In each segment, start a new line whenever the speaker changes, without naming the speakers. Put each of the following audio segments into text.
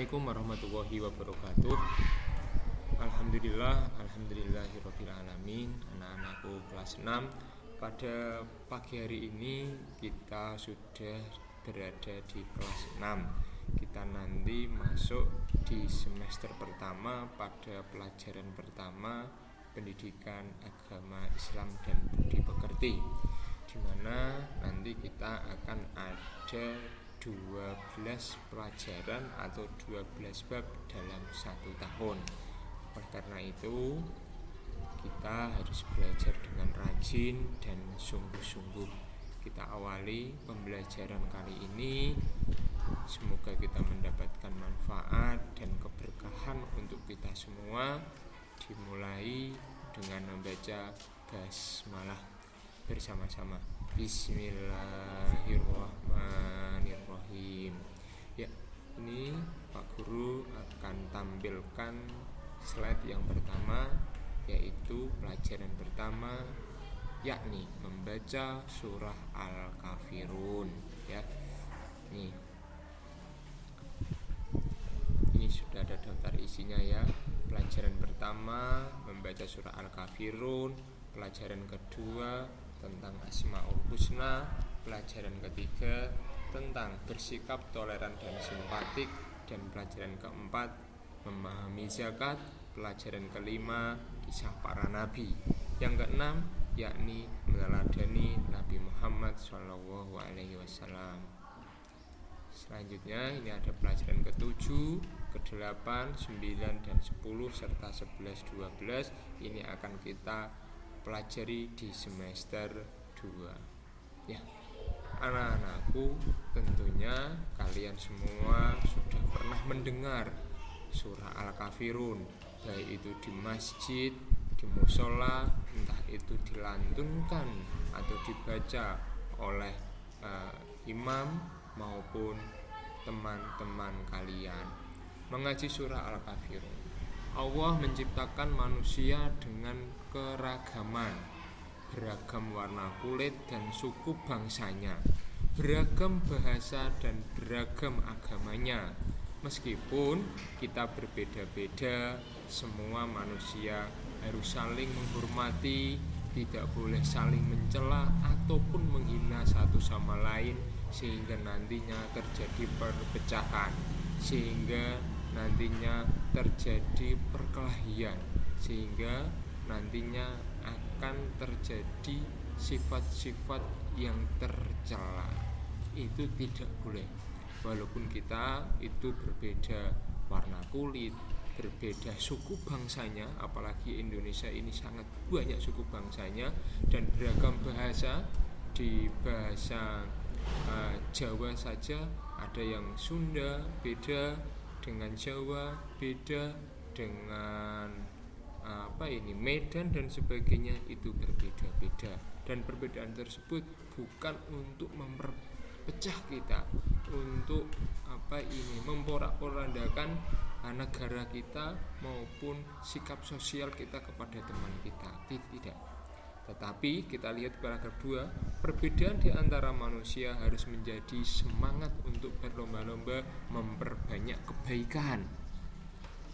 Assalamualaikum warahmatullahi wabarakatuh. Alhamdulillahirabbil alamin. Anak-anakku kelas 6, pada pagi hari ini kita sudah berada di kelas 6. Kita nanti masuk di semester pertama pada pelajaran pertama pendidikan agama Islam dan budi pekerti, di mana nanti kita akan ada 12 pelajaran atau 12 bab dalam 1 tahun. Oleh karena itu, kita harus belajar dengan rajin dan sungguh-sungguh. Kita awali pembelajaran kali ini. Semoga kita mendapatkan manfaat dan keberkahan untuk kita semua. Dimulai dengan membaca basmalah bersama-sama. Bismillahirrahmanirrahim. Ya, ini Pak Guru akan tampilkan slide yang pertama, yaitu pelajaran pertama, yakni membaca surah Al-Kafirun. Ya, ini sudah ada daftar isinya ya. Pelajaran pertama membaca surah Al-Kafirun. Pelajaran kedua tentang Asmaul Husna. Pelajaran ketiga tentang bersikap toleran dan simpatik. Dan pelajaran keempat memahami zakat. Pelajaran kelima kisah para nabi. Yang keenam yakni meneladani Nabi Muhammad SAW. Selanjutnya ini ada pelajaran ke-7, ke-8, 9, dan 10 serta 11, 12. Ini akan kita pelajari di semester 2. Ya, anak-anakku, tentunya kalian semua sudah pernah mendengar surah Al-Kafirun, baik itu di masjid, di musola, entah itu dilantunkan atau dibaca oleh imam maupun teman-teman kalian. Mengaji surah Al-Kafirun, Allah menciptakan manusia dengan keragaman, beragam warna kulit dan suku bangsanya, beragam bahasa dan beragam agamanya. Meskipun kita berbeda-beda, semua manusia harus saling menghormati, tidak boleh saling mencela ataupun menghina satu sama lain, sehingga nantinya terjadi perpecahan, sehingga nantinya terjadi perkelahian, sehingga nantinya akan terjadi sifat-sifat yang tercela. Itu tidak boleh. Walaupun kita itu berbeda warna kulit, berbeda suku bangsanya, apalagi Indonesia ini sangat banyak suku bangsanya, dan beragam bahasa. Di bahasa Jawa saja ada yang Sunda beda dengan Jawa, beda dengan Medan dan sebagainya, itu berbeda-beda. Dan perbedaan tersebut bukan untuk memperpecah kita, untuk memporak-porandakan negara kita maupun sikap sosial kita kepada teman kita. Tidak. Tetapi kita lihat paragraf 2, perbedaan di antara manusia harus menjadi semangat untuk berlomba-lomba memperbanyak kebaikan.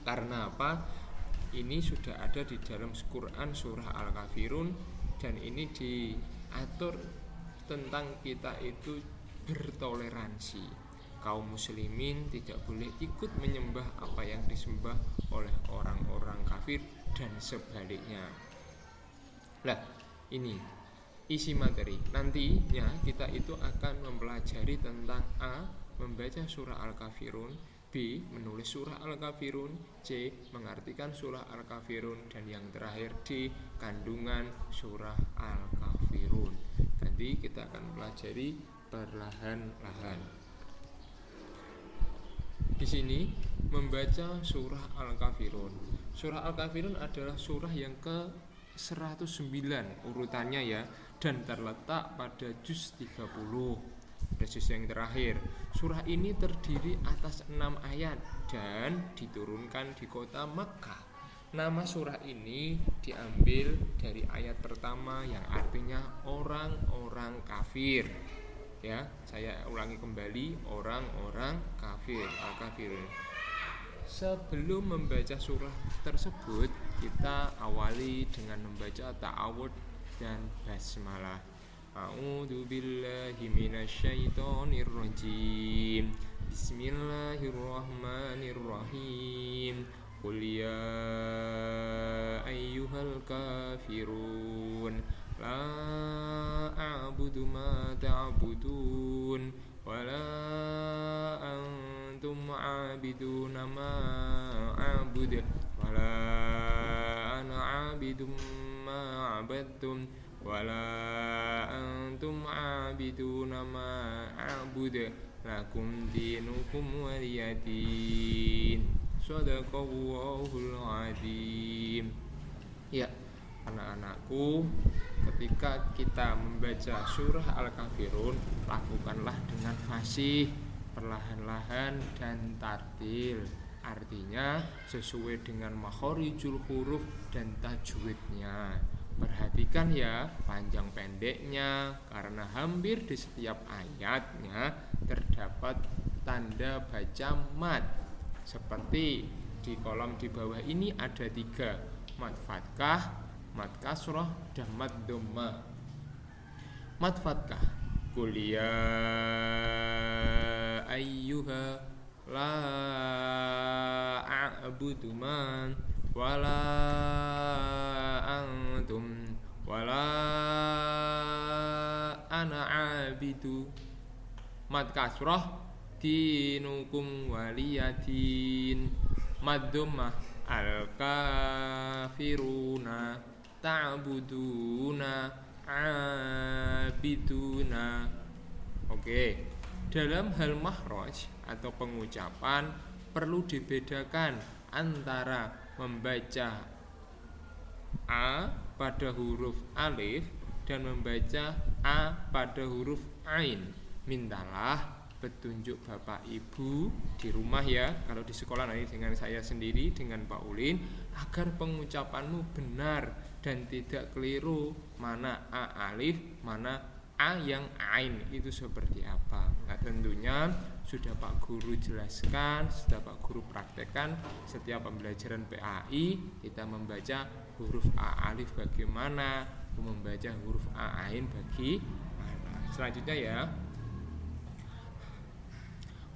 Karena apa? Ini sudah ada di dalam Quran surah Al-Kafirun, dan ini diatur tentang kita itu bertoleransi. Kaum muslimin tidak boleh ikut menyembah apa yang disembah oleh orang-orang kafir dan sebaliknya. Nah, ini isi materi. Nantinya kita itu akan mempelajari tentang A, membaca surah Al-Kafirun, B, menulis surah Al-Kafirun, C, mengartikan surah Al-Kafirun, dan yang terakhir D, kandungan surah Al-Kafirun. Nanti kita akan pelajari perlahan-lahan. Di sini membaca surah Al-Kafirun. Surah Al-Kafirun adalah surah yang ke-109 urutannya ya, dan terletak pada juz 30, juz yang terakhir. Surah ini terdiri atas 6 ayat dan diturunkan di kota Makkah. Nama surah ini diambil dari ayat pertama yang artinya orang-orang kafir. Ya, saya ulangi kembali, orang-orang kafir, al-kafirun. Sebelum membaca surah tersebut, kita awali dengan membaca ta'awud dan basmalah. A'udzu billahi minasyaitonir rajim. Bismillahirrahmanirrahim. Qul ya ayyuhal kafirun la a'budu ma ta'budun wala antum 'abiduna ma a'budu wala ana 'abidum ma 'abadtum wala antum 'abiduna ma a'budu lakum dinukum waliyadin. Shadaqallahul azim. Ya, anak-anakku, ketika kita membaca surah Al-Kafirun, lakukanlah dengan fasih, perlahan-lahan dan tartil. Artinya sesuai dengan makhorijul huruf dan tajwidnya. Perhatikan ya panjang pendeknya, karena hampir di setiap ayatnya terdapat tanda baca mad. Seperti di kolom di bawah ini ada 3, mad fathah, mad kasroh, dan mad dhamma. Mad fathah, qul ya ayyuha la a'budu man wala antum wala ana 'abidu. Mad kasroh, dinukum waliyadin. Mad dhammah, al-kafiruna ta'buduna abiduna. Oke, dalam hal makhraj atau pengucapan perlu dibedakan antara membaca a pada huruf alif dan membaca a pada huruf ain. Mintalah petunjuk Bapak Ibu di rumah ya, kalau di sekolah nanti dengan saya sendiri, dengan Pak Ulin, agar pengucapanmu benar dan tidak keliru mana a alif, mana a yang ain itu seperti apa. Nah, tentunya sudah Pak Guru jelaskan, sudah Pak Guru praktekkan setiap pembelajaran PAI. Kita membaca huruf a alif bagaimana, membaca huruf a ain bagaimana. Selanjutnya ya,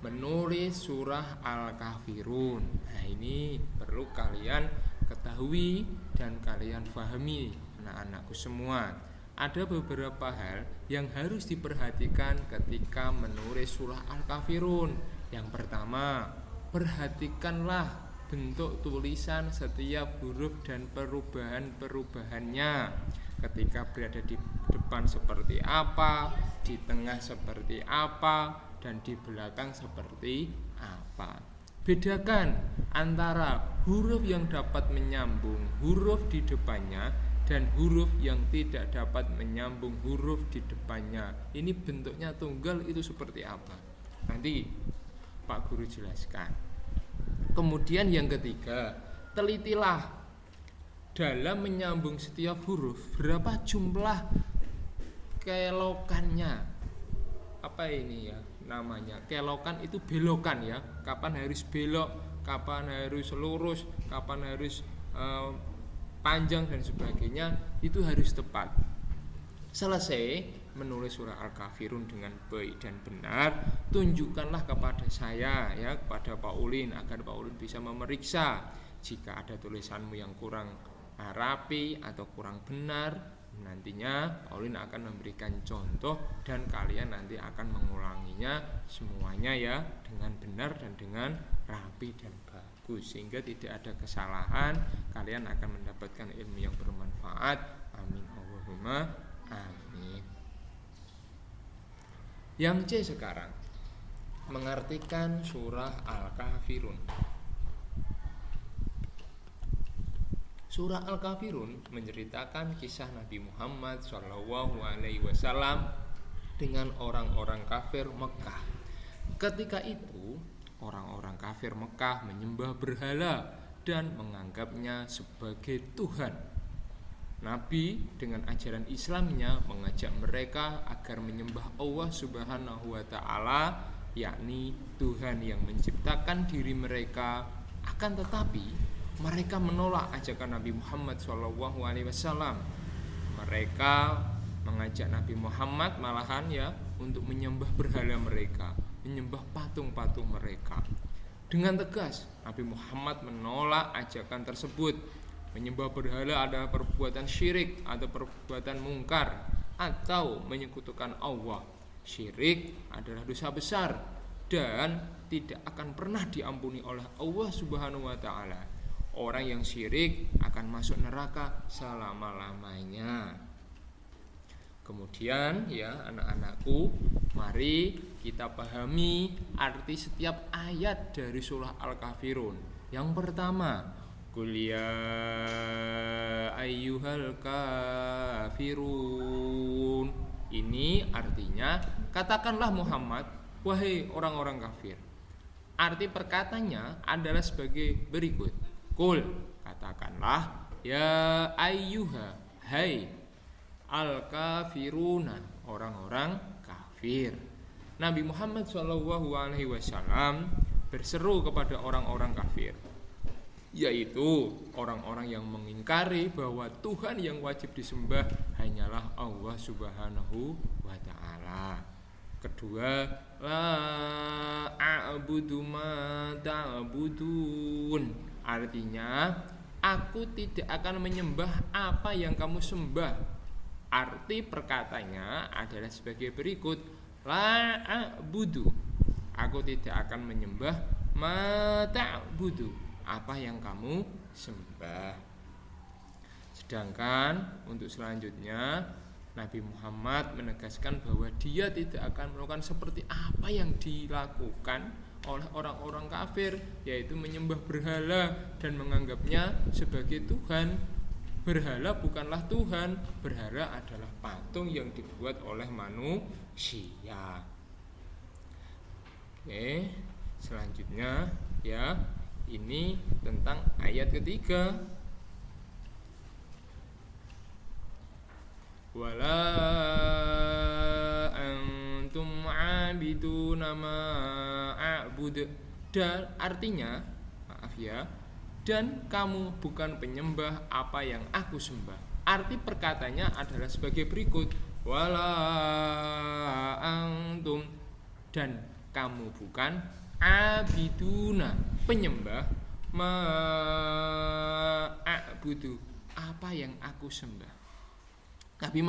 menulis surah Al-Kafirun. Nah, ini perlu kalian ketahui dan kalian pahami, anak-anakku semua. Ada beberapa hal yang harus diperhatikan ketika menulis surah Al-Kafirun. Yang pertama, perhatikanlah bentuk tulisan setiap huruf dan perubahan-perubahannya. Ketika berada di depan seperti apa, di tengah seperti apa, dan di belakang seperti apa. Bedakan antara huruf yang dapat menyambung huruf di depannya dan huruf yang tidak dapat menyambung huruf di depannya. Ini bentuknya tunggal itu seperti apa? Nanti Pak Guru jelaskan. Kemudian yang ketiga, telitilah dalam menyambung setiap huruf berapa jumlah kelokannya. Apa ini ya namanya? Kelokan itu belokan ya. Kapan harus belok, kapan harus lurus, kapan harus panjang dan sebagainya, itu harus tepat. Selesai menulis surah Al-Kafirun dengan baik dan benar, tunjukkanlah kepada saya ya, kepada Pak Ulin, agar Pak Ulin bisa memeriksa jika ada tulisanmu yang kurang rapi atau kurang benar. Nantinya Pak Ulin akan memberikan contoh dan kalian nanti akan mengulanginya semuanya ya, dengan benar dan dengan rapi dan bagus, sehingga tidak ada kesalahan. Kalian akan mendapatkan ilmu yang bermanfaat. Amin Allahumma amin. Yang C sekarang, mengartikan surah Al-Kafirun. Surah Al-Kafirun menceritakan kisah Nabi Muhammad SAW dengan orang-orang kafir Mekah. Ketika itu, orang-orang kafir Mekah menyembah berhala dan menganggapnya sebagai Tuhan. Nabi dengan ajaran Islamnya mengajak mereka agar menyembah Allah Subhanahu wa Ta'ala, yakni Tuhan yang menciptakan diri mereka, Akan tetapi mereka menolak ajakan Nabi Muhammad SAW. Mereka mengajak Nabi Muhammad malahan ya untuk menyembah berhala mereka, menyembah patung-patung mereka. Dengan tegas Nabi Muhammad menolak ajakan tersebut. Menyembah berhala adalah perbuatan syirik atau perbuatan mungkar atau menyekutukan Allah. Syirik adalah dosa besar dan tidak akan pernah diampuni oleh Allah Subhanahu wa taala. Orang yang syirik akan masuk neraka selama-lamanya. Kemudian ya anak-anakku, mari kita pahami arti setiap ayat dari surah Al-Kafirun. Yang pertama, Qul ya ayyuhal kafirun. Ini artinya, katakanlah Muhammad, wahai orang-orang kafir. Arti perkataannya adalah sebagai berikut. Qul, katakanlah, ya ayyuha, hai al-kafiruna, orang-orang kafir. Nabi Muhammad SAW berseru kepada orang-orang kafir, yaitu orang-orang yang mengingkari bahwa Tuhan yang wajib disembah hanyalah Allah Subhanahu wa ta'ala. Kedua, la a'budu ma ta'budun. Artinya, aku tidak akan menyembah apa yang kamu sembah. Arti perkataannya adalah sebagai berikut. La a'budu, aku tidak akan menyembah ma ta'budu, apa yang kamu sembah. Sedangkan untuk selanjutnya Nabi Muhammad menegaskan bahwa dia tidak akan melakukan seperti apa yang dilakukan oleh orang-orang kafir, yaitu menyembah berhala dan menganggapnya sebagai Tuhan. Berhala bukanlah Tuhan, berhala adalah patung yang dibuat oleh manusia. Oke, selanjutnya ya, ini tentang ayat ketiga. Wala antum abiduna ma a'bud. Dan artinya, maaf ya, dan kamu bukan penyembah apa yang aku sembah. Arti perkataannya adalah sebagai berikut. Wala antum, dan kamu bukan abiduna, penyembah, ma'abudu, apa yang aku sembah. Nabi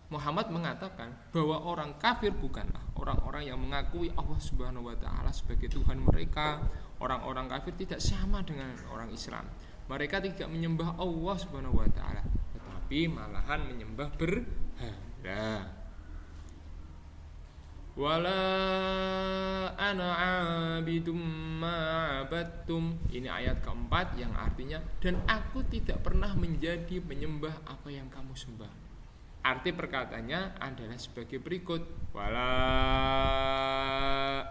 Muhammad mengatakan bahwa orang kafir bukanlah orang-orang yang mengakui Allah Subhanahu wa ta'ala sebagai Tuhan mereka. Orang-orang kafir tidak sama dengan orang Islam. Mereka tidak menyembah Allah Subhanahu wa ta'ala, tetapi malahan menyembah berhala. Wala ana abidum ma'abattum. Ini ayat keempat yang artinya, dan aku tidak pernah menjadi penyembah apa yang kamu sembah. Arti perkataannya adalah sebagai berikut. Wala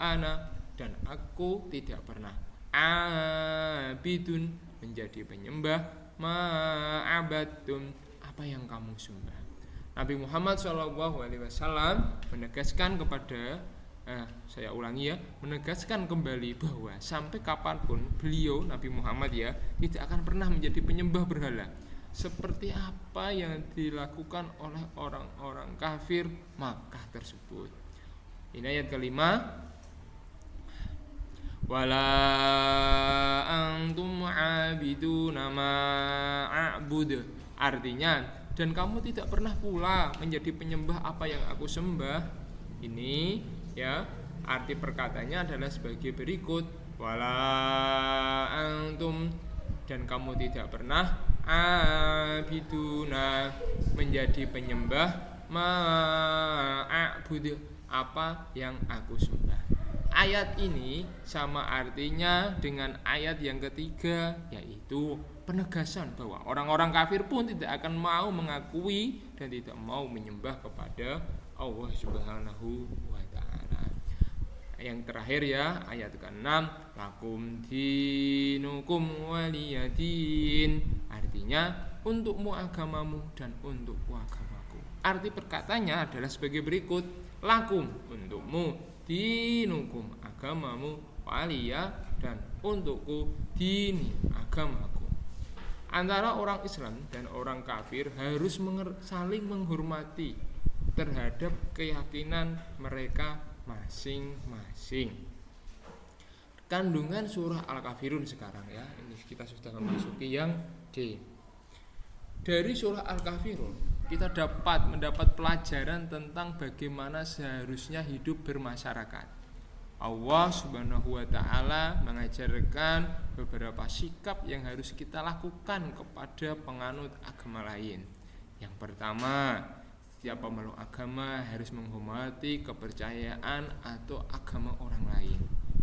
ana, dan aku tidak pernah abidun, menjadi penyembah, ma'abattum, apa yang kamu sembah. Nabi Muhammad SAW menegaskan kepada saya ulangi ya, menegaskan kembali bahwa sampai kapanpun beliau Nabi Muhammad ya tidak akan pernah menjadi penyembah berhala seperti apa yang dilakukan oleh orang-orang kafir Makkah tersebut. Ini ayat kelima. Wala antum abiduna ma a'bud. Artinya, dan kamu tidak pernah pula menjadi penyembah apa yang aku sembah. Ini ya, arti perkataannya adalah sebagai berikut. Wala antum, dan kamu tidak pernah abiduna, menjadi penyembah, ma'abud, apa yang aku sembah. Ayat ini sama artinya dengan ayat yang ketiga, yaitu penegasan bahwa orang-orang kafir pun tidak akan mau mengakui dan tidak mau menyembah kepada Allah Subhanahu wa ta'ala. Yang terakhir ya, ayat ke-6, lakum dinukum waliyadin. Artinya, untukmu agamamu dan untukku agamaku. Arti perkataannya adalah sebagai berikut. Lakum, untukmu, dinukum, agamamu, waliya, dan untukku dini, agamaku. Antara orang Islam dan orang kafir harus saling menghormati terhadap keyakinan mereka masing-masing. Kandungan surah Al-Kafirun sekarang ya, ini kita sudah memasuki yang D. Dari surah Al-Kafirun kita mendapat pelajaran tentang bagaimana seharusnya hidup bermasyarakat. Allah Subhanahu wa taala mengajarkan beberapa sikap yang harus kita lakukan kepada penganut agama lain. Yang pertama, setiap pemeluk agama harus menghormati kepercayaan atau agama orang lain.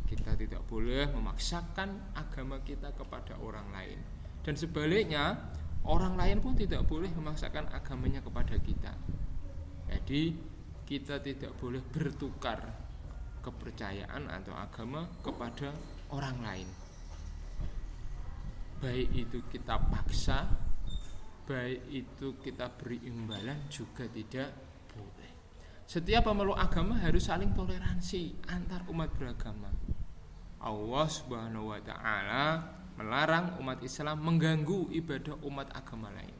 Kita tidak boleh memaksakan agama kita kepada orang lain. Dan sebaliknya, orang lain pun tidak boleh memaksakan agamanya kepada kita. Jadi, kita tidak boleh bertukar kepercayaan atau agama kepada orang lain. Baik itu kita paksa, baik itu kita beri imbalan, juga tidak boleh. Setiap pemeluk agama harus saling toleransi antar umat beragama. Allah Subhanahu wa taala melarang umat Islam mengganggu ibadah umat agama lain.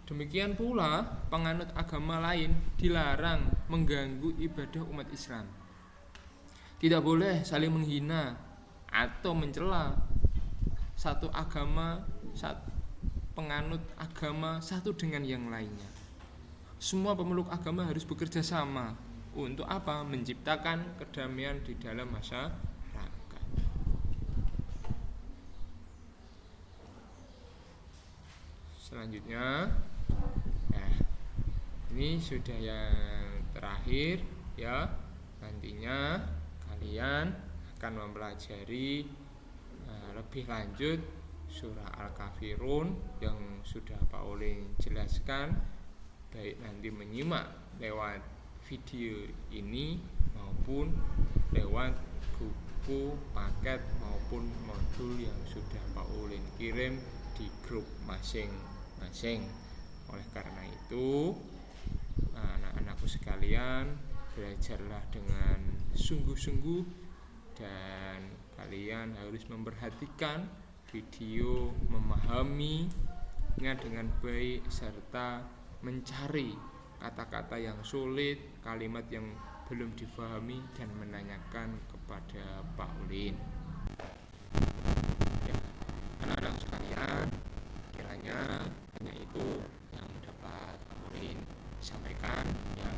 Demikian pula penganut agama lain dilarang mengganggu ibadah umat Islam. Tidak boleh saling menghina atau mencela satu agama, penganut agama satu dengan yang lainnya. Semua pemeluk agama harus bekerja sama. Untuk apa? Menciptakan kedamaian di dalam masyarakat. Selanjutnya, ini sudah yang terakhir ya. Nantinya kalian akan mempelajari lebih lanjut surah Al-Kafirun yang sudah Pak Olin jelaskan, baik nanti menyimak lewat video ini maupun lewat buku, paket maupun modul yang sudah Pak Olin kirim di grup masing-masing. Oleh karena itu, anak-anakku sekalian, belajarlah dengan sungguh-sungguh dan kalian harus memperhatikan video, memahaminya dengan baik serta mencari kata-kata yang sulit, kalimat yang belum difahami dan menanyakan kepada Pak Ulin. Ya, anak-anak sekalian, kiranya hanya itu yang dapat Pak Ulin sampaikan. Ya,